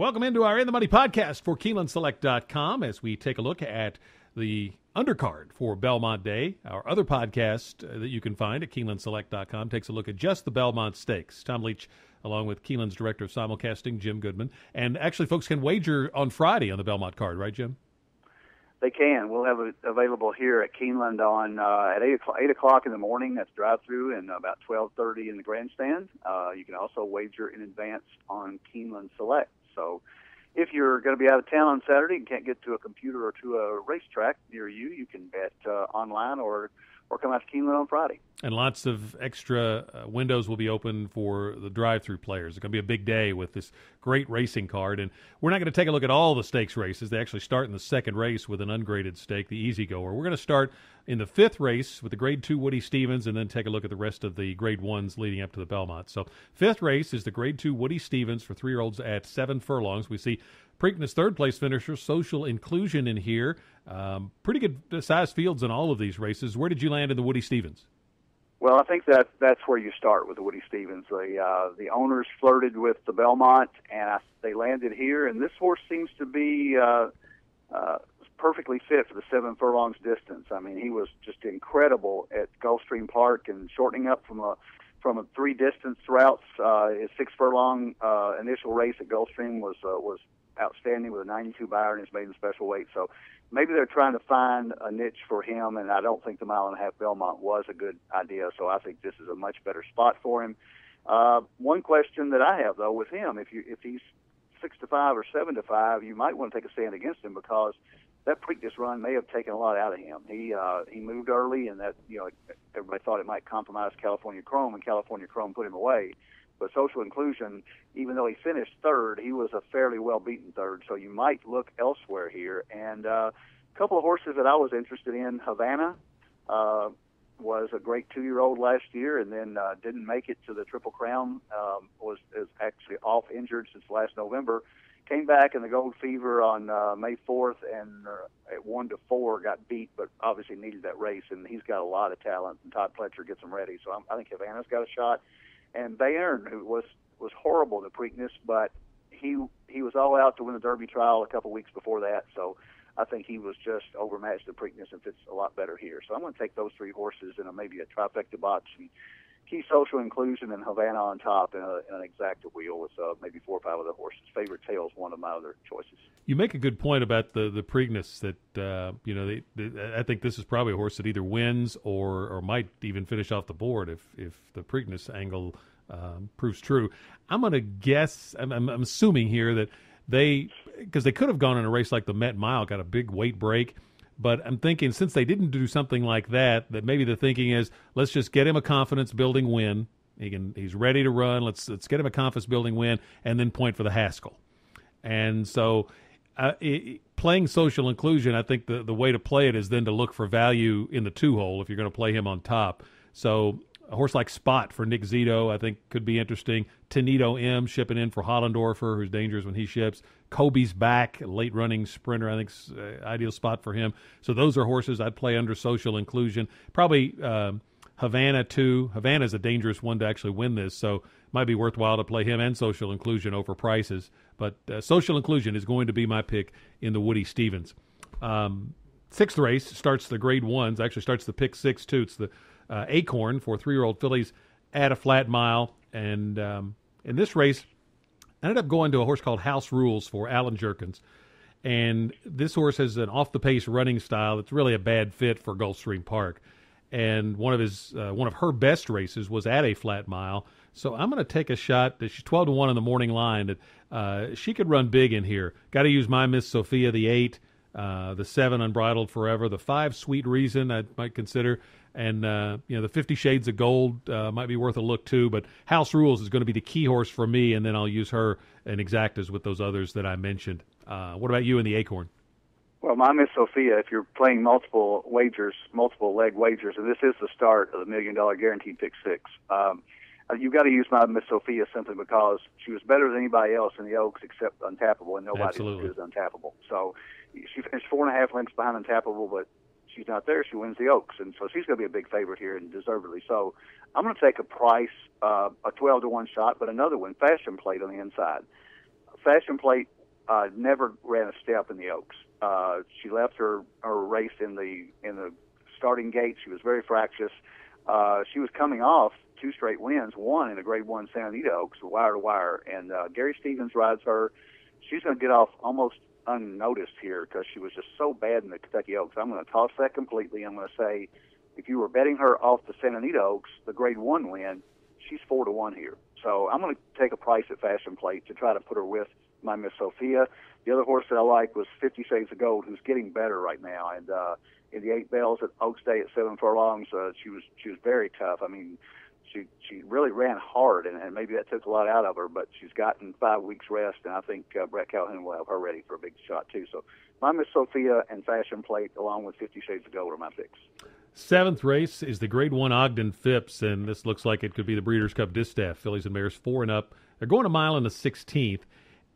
Welcome into our In the Money podcast for KeenelandSelect.com as we take a look at the Undercard for Belmont Day. Our other podcast that you can find at KeenelandSelect.com takes a look at just the Belmont Stakes. Tom Leach, along with Keeneland's director of simulcasting, Jim Goodman. And actually, folks can wager on Friday on the Belmont card, right, Jim? They can. We'll have it available here at Keeneland on at 8 o'clock in the morning. That's drive-through, and about 12:30 in the grandstand. You can also wager in advance on Keeneland Select. So if you're going to be out of town on Saturday and can't get to a computer or to a racetrack near you, you can bet online or come out to Keeneland on Friday. And lots of extra windows will be open for the drive-through players. It's going to be a big day with this great racing card. And we're not going to take a look at all the stakes races. They actually start in the second race with an ungraded stake, the Easy Goer. We're going to start in the fifth race with the Grade 2 Woody Stevens and then take a look at the rest of the Grade 1s leading up to the Belmont. So fifth race is the Grade 2 Woody Stevens for 3-year-olds at 7 furlongs. We see Preakness third-place finisher, Social Inclusion in here. Pretty good size fields in all of these races. Where did you land in the Woody Stevens? Well, I think that's where you start with the Woody Stevens. The owners flirted with the Belmont, and they landed here. And this horse seems to be perfectly fit for the 7 furlongs distance. I mean, he was just incredible at Gulfstream Park and shortening up from a 3 distance routes. His 6 furlong initial race at Gulfstream was outstanding with a 92 Byron in his maiden special weight. So maybe they're trying to find a niche for him, and I don't think the 1.5 mile Belmont was a good idea. So I think this is a much better spot for him. One question that I have though with him, if he's 6-5 or 7-5, you might want to take a stand against him because that Preakness run may have taken a lot out of him. He moved early, and that everybody thought it might compromise California Chrome, and California Chrome put him away. But Social Inclusion, even though he finished third, he was a fairly well-beaten third, so you might look elsewhere here. And a couple of horses that I was interested in, Havana was a great 2-year-old last year and then didn't make it to the Triple Crown, is actually off injured since last November. Came back in the Gold Fever on May 4th and at 1-4 got beat, but obviously needed that race, and he's got a lot of talent, and Todd Pletcher gets him ready. So I think Havana's got a shot. And Bayern, who was horrible in the Preakness, but he was all out to win the Derby trial a couple weeks before that. So I think he was just overmatched in Preakness and fits a lot better here. So I'm going to take those 3 horses in maybe a trifecta box and key Social Inclusion and Havana on top in an exacta wheel with maybe 4 or 5 other horses. Favorite Tail's one of my other choices. You make a good point about the Preakness that I think this is probably a horse that either wins or might even finish off the board if the Preakness angle proves true. I'm going to guess. I'm assuming here that because they could have gone in a race like the Met Mile, got a big weight break. But I'm thinking since they didn't do something like that maybe the thinking is let's just get him a confidence-building win. He's ready to run. Let's get him a confidence-building win and then point for the Haskell. And so playing Social Inclusion, I think the way to play it is then to look for value in the 2-hole if you're going to play him on top. So a horse like Spot for Nick Zito, I think, could be interesting. Tenito M shipping in for Hollendorfer, who's dangerous when he ships. Kobe's back, a late-running sprinter, I think, ideal spot for him. So those are horses I'd play under Social Inclusion. Probably Havana, too. Havana's a dangerous one to actually win this, so it might be worthwhile to play him and Social Inclusion over prices. But Social Inclusion is going to be my pick in the Woody Stevens. Sixth race starts the Grade 1s. Actually starts the pick 6, too. It's the Acorn for 3-year-old fillies at a flat mile. And in this race, I ended up going to a horse called House Rules for Alan Jerkins. And this horse has an off-the-pace running style that's really a bad fit for Gulfstream Park. And one of her best races was at a flat mile. So I'm going to take a shot that she's 12-1 in the morning line. That she could run big in here. Got to use my Miss Sophia, the 8, the 7 Unbridled Forever, the 5 Sweet Reason I might consider. And, the 50 Shades of Gold might be worth a look, too. But House Rules is going to be the key horse for me, and then I'll use her in exactas with those others that I mentioned. What about you in the Acorn? Well, my Miss Sophia, if you're playing multiple leg wagers, and this is the start of the $1 Million Guaranteed Pick 6, you've got to use my Miss Sophia simply because she was better than anybody else in the Oaks except Untappable, and nobody is Untappable. So she finished 4.5 lengths behind Untappable, but she's not there. She wins the Oaks, and so she's going to be a big favorite here, and deservedly so. I'm going to take a price, a 12-1 shot, but another one, Fashion Plate on the inside. Fashion Plate never ran a step in the Oaks. She left her race in the starting gate. She was very fractious. She was coming off 2 straight wins, one in a Grade 1 Santa Anita Oaks, wire to wire. And Gary Stevens rides her. She's going to get off almost unnoticed here because she was just so bad in the Kentucky Oaks. I'm going to toss that completely. I'm going to say if you were betting her off the Santa Anita Oaks, the Grade 1 win, she's 4-1 here. So I'm going to take a price at Fashion Plate to try to put her with my Miss Sophia. The other horse that I like was 50 Shades of Gold, who's getting better right now. And in the 8 bells at Oaks Day at 7 furlongs, she was very tough. I mean, she really ran hard, and maybe that took a lot out of her, but she's gotten 5 weeks rest, and I think Brett Calhoun will have her ready for a big shot too. So my Miss Sophia and Fashion Plate, along with 50 Shades of Gold, are my picks. 7th race is the Grade 1 Ogden Phipps, and this looks like it could be the Breeders' Cup Distaff. Fillies and mares 4 and up. They're going a mile in the 16th,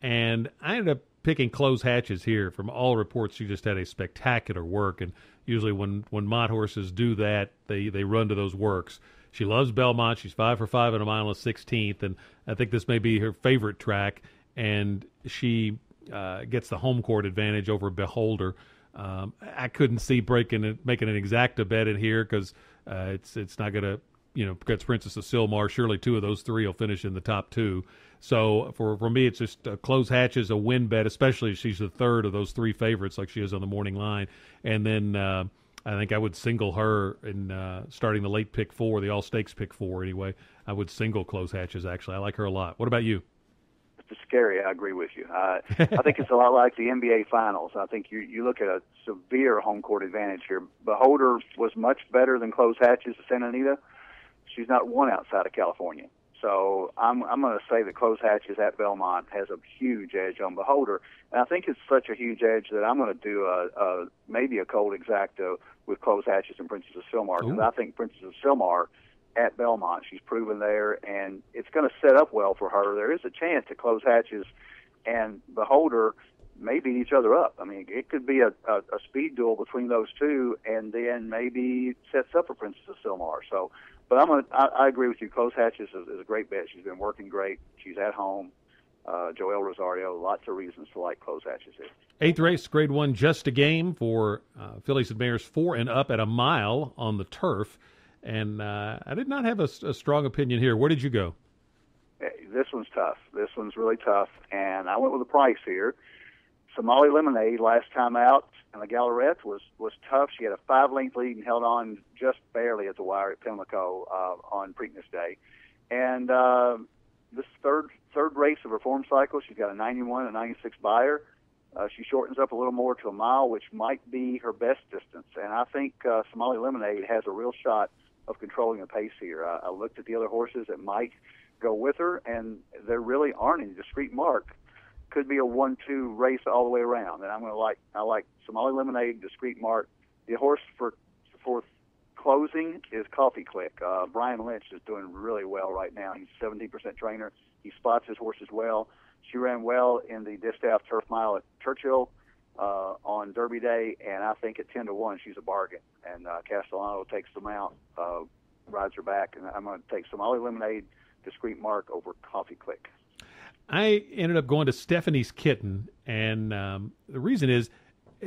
and I ended up picking Close Hatches here. From all reports, she just had a spectacular work, and usually when Mott horses do that, they run to those works. She loves Belmont. She's 5 for 5 in a mile in the 16th, and I think this may be her favorite track, and she gets the home court advantage over Beholder. I couldn't see making an exacta bet in here because it's not going to, against Princess of Silmar. Surely 2 of those 3 will finish in the top 2. So for me, it's just Close Hatches a win bet, especially if she's the 3rd of those 3 favorites like she is on the morning line. And then I think I would single her in starting the late pick 4, the All Stakes pick 4 anyway. I would single Close Hatches, actually. I like her a lot. What about you? It's scary. I agree with you. I think it's a lot like the NBA Finals. I think you look at a severe home court advantage here. Beholder was much better than Close Hatches at Santa Anita. She's not won outside of California. So I'm going to say that Close Hatches at Belmont has a huge edge on Beholder. And I think it's such a huge edge that I'm going to do maybe a cold exacta with Close Hatches and Princess of Silmar. Because I think Princess of Silmar at Belmont, she's proven there, and it's going to set up well for her. There is a chance that Close Hatches and Beholder may beat each other up. I mean, it could be a speed duel between those 2, and then maybe sets up for Princess of Silmar. So, but I agree with you. Close Hatches is a great bet. She's been working great. She's at home. Joel Rosario, lots of reasons to like Close Hatches here. 8th race, Grade 1, Just a Game for fillies and mares 4 and up at a mile on the turf. And I did not have a strong opinion here. Where did you go? This one's tough. This one's really tough. And I went with a price here. Somali Lemonade last time out, and the Gallerette was tough. She had a 5-length lead and held on just barely at the wire at Pimlico on Preakness Day. And this third race of her form cycle, she's got a 91 and 96 buyer. She shortens up a little more to a mile, which might be her best distance. And I think Somali Lemonade has a real shot of controlling the pace here. I looked at the other horses that might go with her, and there really aren't any. Discreet Mark could be a 1-2 race all the way around, and I like Somali Lemonade, Discreet Mark. The horse for closing is Coffee Click. Brian Lynch is doing really well right now. He's 17% trainer. He spots his horses well. She ran well in the Distaff Turf Mile at Churchill on Derby Day, and I think at 10-1 she's a bargain. And Castellano takes the mount, rides her back, and I'm going to take Somali Lemonade, Discreet Mark over Coffee Click. I ended up going to Stephanie's Kitten, and the reason is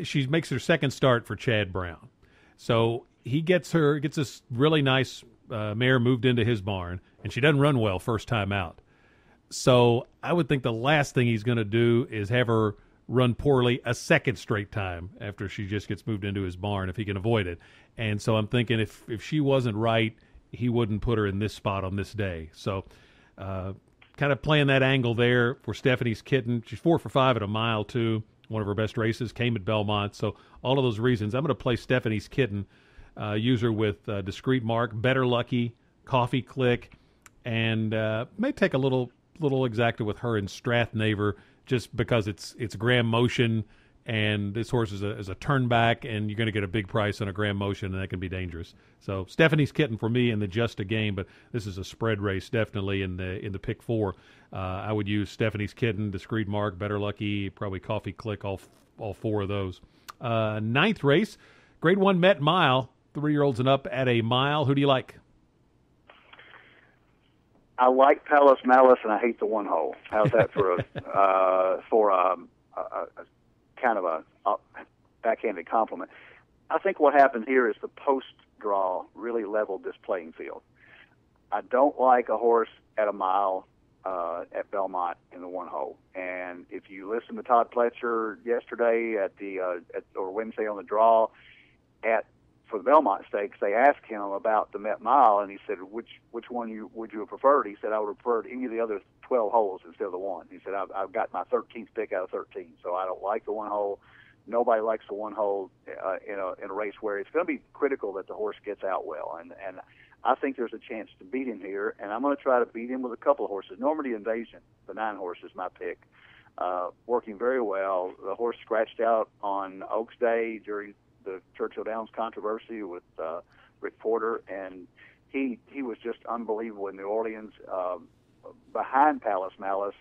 she makes her second start for Chad Brown. So he gets this really nice mare moved into his barn, and she doesn't run well first time out. So I would think the last thing he's going to do is have her run poorly a second straight time after she just gets moved into his barn if he can avoid it. And so I'm thinking if she wasn't right, he wouldn't put her in this spot on this day. So kind of playing that angle there for Stephanie's Kitten. She's 4 for 5 at a mile, too. One of her best races, came at Belmont. So all of those reasons, I'm going to play Stephanie's Kitten, use her with Discreet Mark, Better Lucky, Coffee Click, and may take a little exacta with her in Strathnaver just because it's Graham Motion, and this horse is a turn back, and you're going to get a big price on a Graham Motion, and that can be dangerous. So Stephanie's Kitten for me in the Just a Game, but this is a spread race definitely in the pick 4. I would use Stephanie's Kitten, Discreet Mark, Better Lucky, probably Coffee Click, all 4 of those. 9th race, Grade 1 Met Mile, 3-year-olds and up at a mile. Who do you like? I like Palace Malice, and I hate the one hole. How's that for a kind of a backhanded compliment? I think what happened here is the post draw really leveled this playing field. I don't like a horse at a mile at Belmont in the one hole. And if you listen to Todd Pletcher yesterday or Wednesday on the draw for the Belmont Stakes, they asked him about the Met Mile, and he said, which one would you have preferred? He said, I would have preferred any of the other 12 holes instead of the one. He said, I've got my 13th pick out of 13, so I don't like the one hole. Nobody likes the one hole in a race where it's going to be critical that the horse gets out well. And I think there's a chance to beat him here, and I'm going to try to beat him with a couple of horses. Normandy Invasion, the 9 horse, is my pick. Working very well. The horse scratched out on Oaks Day during the Churchill Downs controversy with Rick Porter, and he was just unbelievable in New Orleans. Behind Palace Malice,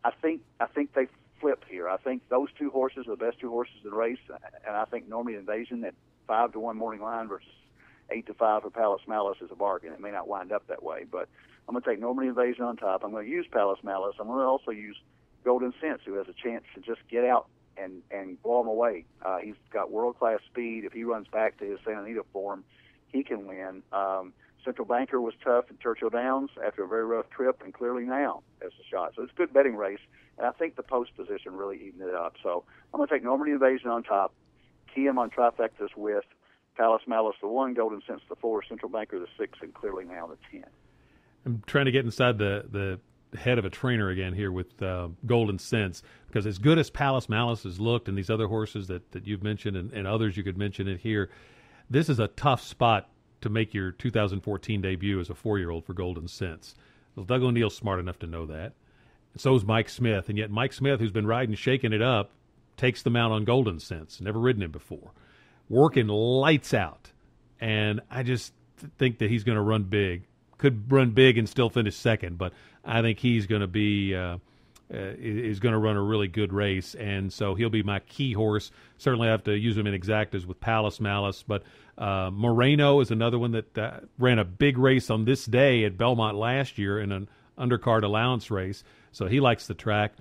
I think they flip here. I think those 2 horses are the best 2 horses in the race, and I think Normandy Invasion at 5-1 morning line versus 8-5 for Palace Malice is a bargain. It may not wind up that way, but I'm going to take Normandy Invasion on top. I'm going to use Palace Malice. I'm going to also use Golden Sense, who has a chance to just get out and blow him away. He's got world-class speed. If he runs back to his Santa Anita form, he can win. Central Banker was tough at Churchill Downs after a very rough trip, and clearly now has a shot. So it's a good betting race, and I think the post position really evened it up. So I'm going to take Normandy Invasion on top, key him on trifectas with Palace Malice the 1, Golden Sense the 4, Central Banker the 6, and clearly now the 10. I'm trying to get inside the head of a trainer again here with Golden Sense, because as good as Palace Malice has looked and these other horses that you've mentioned and others you could mention it here, this is a tough spot to make your 2014 debut as a 4-year-old for Golden Sense. Well, Doug O'Neill's smart enough to know that. So is Mike Smith, and yet Mike Smith, who's been riding, shaking it up, takes the mount on Golden Sense. Never ridden him before. Working lights out, and I just think that he's going to run big. Could run big and still finish second, but I think he's going to be is going to run a really good race, and so he'll be my key horse. Certainly, I have to use him in exactas with Palace Malice, but Moreno is another one that ran a big race on this day at Belmont last year in an undercard allowance race, so he likes the track.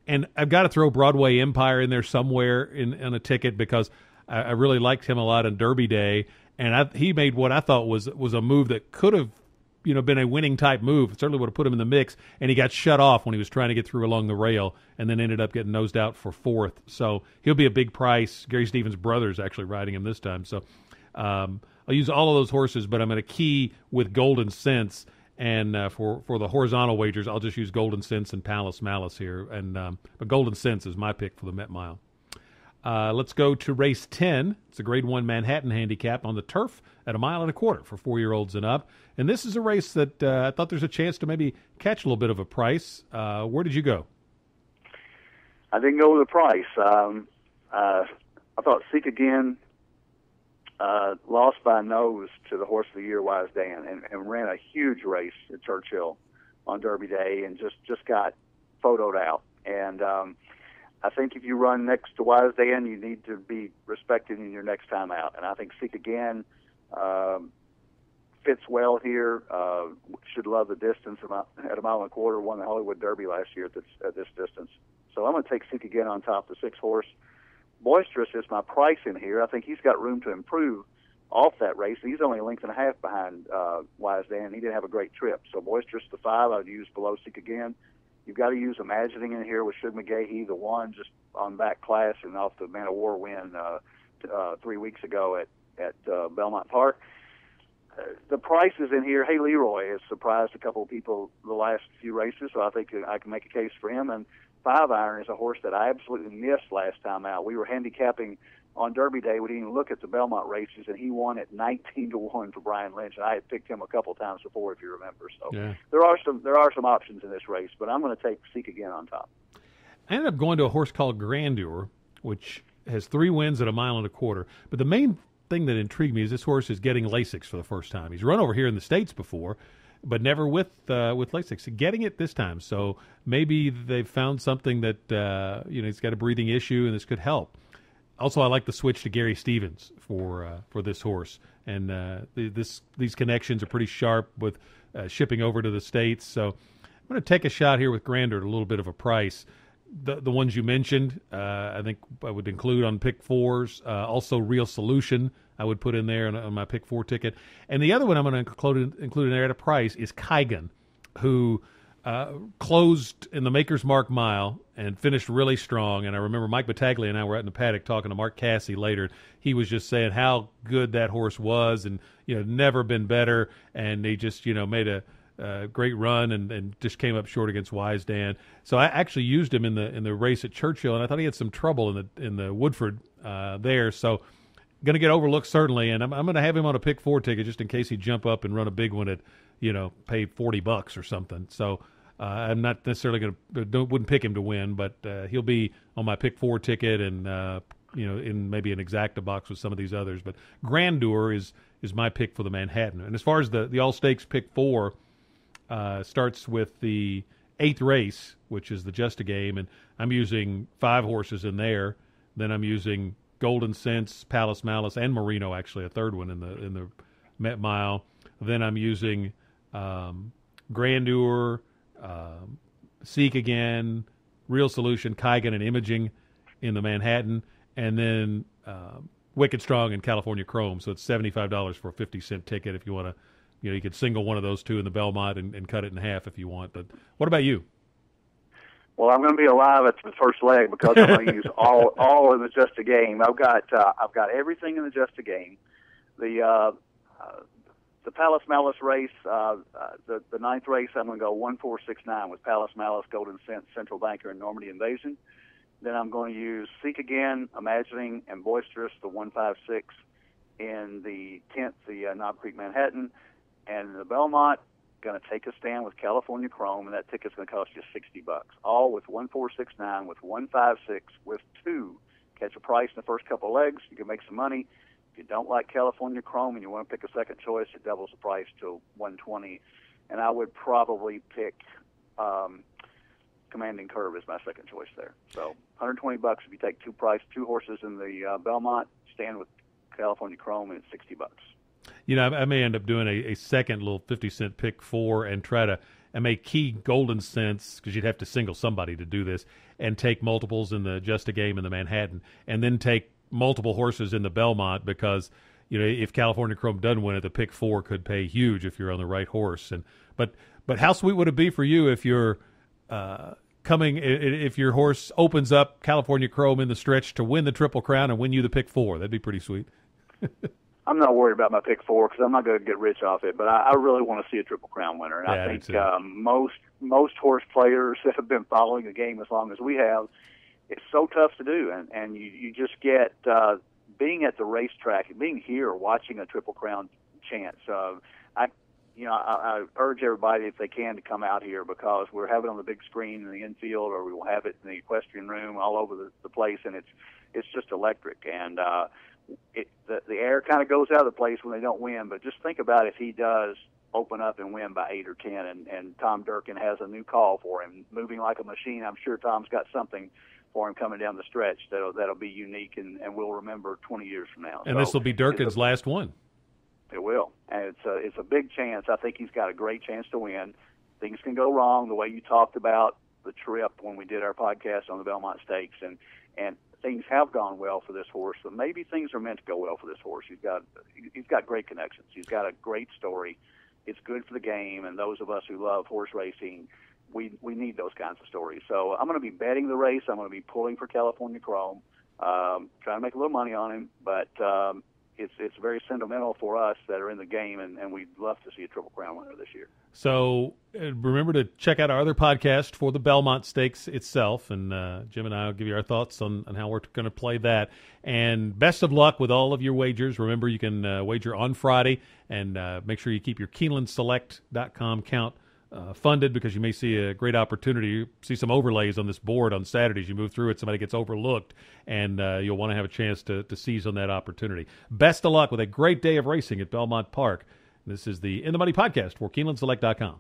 And I've got to throw Broadway Empire in there somewhere in a ticket because I really liked him a lot on Derby Day, and he made what I thought was a move that could have been a winning type move. It certainly would have put him in the mix, and he got shut off when he was trying to get through along the rail, and then ended up getting nosed out for 4th. So he'll be a big price. Gary Stevens' brother is actually riding him this time. So I'll use all of those horses, but I'm going to key with Golden Sense, and for the horizontal wagers, I'll just use Golden Sense and Palace Malice here. But Golden Sense is my pick for the Met Mile. Let's go to race 10. It's a Grade 1 Manhattan handicap on the turf at 1.25 miles for 4-year-olds and up. And this is a race that I thought there's a chance to maybe catch a little bit of a price. Where did you go? I didn't go with the price. I thought Seek Again lost by a nose to the Horse of the Year, Wise Dan, and ran a huge race at Churchill on Derby Day and just got photoed out. And I think if you run next to Wise Dan, you need to be respected in your next time out. And I think Seek Again fits well here. Should love the distance at 1.25 miles. Won the Hollywood Derby last year at this distance. So I'm going to take Seek Again on top, the 6 horse. Boisterous is my price in here. I think he's got room to improve off that race. He's only a length and a half behind Wise Dan. He didn't have a great trip. So Boisterous, the 5, I would use below Seek Again. You've got to use Imagining in here with Shug McGahee, the 1, just on back class and off the Man of War win 3 weeks ago at Belmont Park. The prices in here, Hey Leroy has surprised a couple of people the last few races, so I think I can make a case for him. And 5 Iron is a horse that I absolutely missed last time out. We were handicapping on Derby Day. We didn't even look at the Belmont races, and he won at 19-1 for Brian Lynch. And I had picked him a couple of times before, if you remember. So yeah. There are some options in this race, but I'm going to take Seek Again on top. I ended up going to a horse called Grandeur, which has 3 wins at 1.25 miles. But the main thing that intrigued me is this horse is getting Lasix for the first time. He's run over here in the States before, but never with Lasix. Getting it this time, so maybe they've found something that he's got a breathing issue, and this could help. Also, I like the switch to Gary Stevens for this horse, and these connections are pretty sharp with shipping over to the States. So I'm going to take a shot here with Grandeur at a little bit of a price. The ones you mentioned, I think I would include on pick fours. Also, Real Solution I would put in there on my pick four ticket. And the other one I'm going to include in there at a price is Kygan, who closed in the Maker's Mark Mile and finished really strong. And I remember Mike Battaglia and I were out in the paddock talking to Mark Cassie later. He was just saying how good that horse was, and never been better. And they just made a great run and just came up short against Wise Dan. So I actually used him in the race at Churchill, and I thought he had some trouble in the Woodford there. So going to get overlooked certainly, and I'm going to have him on a pick four ticket just in case he jump up and run a big one at pay $40 or something. So I'm not necessarily wouldn't pick him to win, but he'll be on my pick four ticket and in maybe an exacta box with some of these others. But Grandeur is my pick for the Manhattan. And as far as the All Stakes pick four. Starts with the 8th race, which is the Just a Game, and I'm using 5 horses in there. Then I'm using Golden Sense, Palace Malice, and Marino, actually a third one in the Met Mile. Then I'm using Grandeur, Seek Again, Real Solution, Kygan, and Imaging in the Manhattan, and then Wicked Strong and California Chrome. So it's $75 for a 50-cent ticket if you want to. You could single one of those two in the Belmont and cut it in half if you want. But what about you? Well, I'm going to be alive at the first leg because I'm going to use all in the Just a Game. I've got everything in the Just a Game. The Palace Malice race, the 9th race, I'm going to go 1-4-6-9 with Palace Malice, Golden Sense, Central Banker, and Normandy Invasion. Then I'm going to use Seek Again, Imagining, and Boisterous, the 1-5-6 in the 10th, the Knob Creek Manhattan. And the Belmont, going to take a stand with California Chrome, and that ticket's going to cost you $60. All with 1-4-6-9, with 1-5-6, with 2. Catch a price in the first couple of legs. You can make some money. If you don't like California Chrome and you want to pick a second choice, it doubles the price to $120. And I would probably pick Commanding Curve as my second choice there. So $120 if you take 2 horses in the Belmont, stand with California Chrome, and it's $60. I may end up doing a second little 50-cent pick four and I may key Golden Sense, because you'd have to single somebody to do this, and take multiples in the Just a Game in the Manhattan, and then take multiple horses in the Belmont, because if California Chrome doesn't win it, the pick four could pay huge if you're on the right horse. But how sweet would it be for you if you're if your horse opens up California Chrome in the stretch to win the Triple Crown and win you the pick four? That'd be pretty sweet. I'm not worried about my pick four because I'm not going to get rich off it, but I really want to see a Triple Crown winner. And I think most horse players that have been following the game as long as we have, it's so tough to do. And you just get being at the racetrack and being here watching a Triple Crown chance. I urge everybody, if they can, to come out here because we're having it on the big screen in the infield, or we will have it in the equestrian room all over the place, and it's just electric. And the air kind of goes out of the place when they don't win, but just think about if he does open up and win by 8 or 10, and Tom Durkin has a new call for him, moving like a machine. I'm sure Tom's got something for him coming down the stretch that'll be unique and we'll remember 20 years from now. And this will be Durkin's last one. It will, and it's a big chance. I think he's got a great chance to win. Things can go wrong, the way you talked about the trip when we did our podcast on the Belmont Stakes, and things have gone well for this horse, but maybe things are meant to go well for this horse. He's got great connections. He's got a great story. It's good for the game, and those of us who love horse racing, we need those kinds of stories. So I'm going to be betting the race. I'm going to be pulling for California Chrome, trying to make a little money on him, but it's very sentimental for us that are in the game, and we'd love to see a Triple Crown winner this year. So remember to check out our other podcast for the Belmont Stakes itself, and Jim and I will give you our thoughts on how we're going to play that. And best of luck with all of your wagers. Remember, you can wager on Friday, and make sure you keep your KeenelandSelect.com count funded, because you may see a great opportunity. You see some overlays on this board on Saturdays. You move through it, somebody gets overlooked, and you'll want to have a chance to seize on that opportunity. Best of luck with a great day of racing at Belmont Park. This is the In the Money podcast for KeenelandSelect.com.